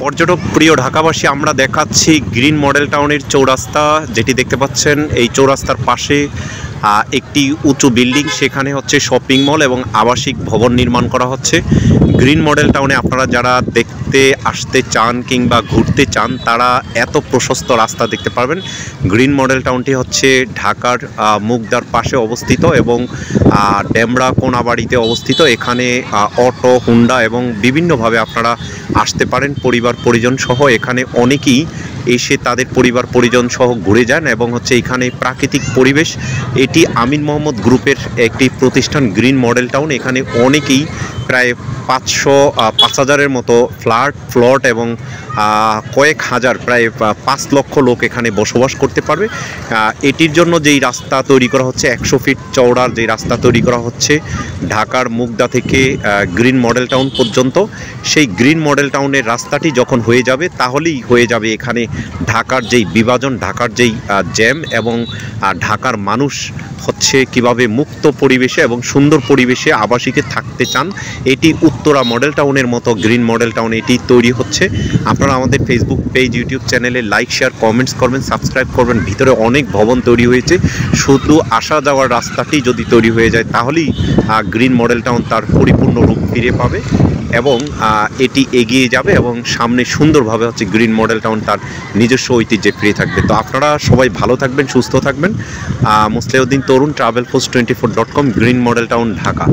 পর্যটক প্রিয় ঢাকাবাসী, আমরা দেখাচ্ছি গ্রিন মডেল টাউনের চৌরাস্তা। যেটি দেখতে পাচ্ছেন, এই চৌরাস্তার পাশে একটি উঁচু বিল্ডিং, সেখানে হচ্ছে শপিং মল এবং আবাসিক ভবন নির্মাণ করা হচ্ছে। গ্রিন মডেল টাউনে আপনারা যারা দেখতে আসতে চান কিংবা ঘুরতে চান, তারা এত প্রশস্ত রাস্তা দেখতে পারবেন। গ্রিন মডেল টাউনটি হচ্ছে ঢাকার মুগদার পাশে অবস্থিত এবং ডেমরা কোনাবাড়িতে অবস্থিত। এখানে অটো, হুন্ডা এবং বিভিন্নভাবে আপনারা আসতে পারেন পরিবার পরিজন সহ। এখানে অনেকেই এসে তাদের পরিবার পরিজন সহ ঘুরে যান এবং হচ্ছে এখানে প্রাকৃতিক পরিবেশ। এটি আমিন মোহাম্মদ গ্রুপের একটি প্রতিষ্ঠান গ্রিন মডেল টাউন। এখানে অনেকেই প্রায় 5,000-এর মতো প্লট এবং কয়েক হাজার, প্রায় 5 লক্ষ লোক এখানে বসবাস করতে পারবে। এটির জন্য যেই রাস্তা তৈরি করা হচ্ছে, 100 ফিট চওড়ার যেই রাস্তা তৈরি করা হচ্ছে ঢাকার মুগদা থেকে গ্রিন মডেল টাউন পর্যন্ত, সেই গ্রিন মডেল টাউনের রাস্তাটি যখন হয়ে যাবে, তাহলেই হয়ে যাবে এখানে ঢাকার যেই বিভাজন, ঢাকার যেই জ্যাম এবং ঢাকার মানুষ হচ্ছে কিভাবে মুক্ত পরিবেশে এবং সুন্দর পরিবেশে আবাসিকে থাকতে চান। এটি উত্তরা মডেল টাউনের মতো গ্রিন মডেল টাউন এটি তৈরি হচ্ছে। আপনারা আমাদের ফেসবুক পেজ, ইউটিউব চ্যানেলে লাইক, শেয়ার, কমেন্টস করবেন, সাবস্ক্রাইব করবেন। ভিতরে অনেক ভবন তৈরি হয়েছে, শুধু আসা যাওয়ার রাস্তাটি যদি তৈরি হয়ে যায়, তাহলেই গ্রিন মডেল টাউন তার পরিপূর্ণ রূপ ফিরে পাবে এবং এটি এগিয়ে যাবে এবং সামনে সুন্দরভাবে হচ্ছে গ্রিন মডেল টাউন তার নিজস্ব ঐতিহ্যে ফিরে থাকবে। তো আপনারা সবাই ভালো থাকবেন, সুস্থ থাকবেন। মুসলিউদ্দিন তরুণ, travelpost24.com, green model town, Dhaka.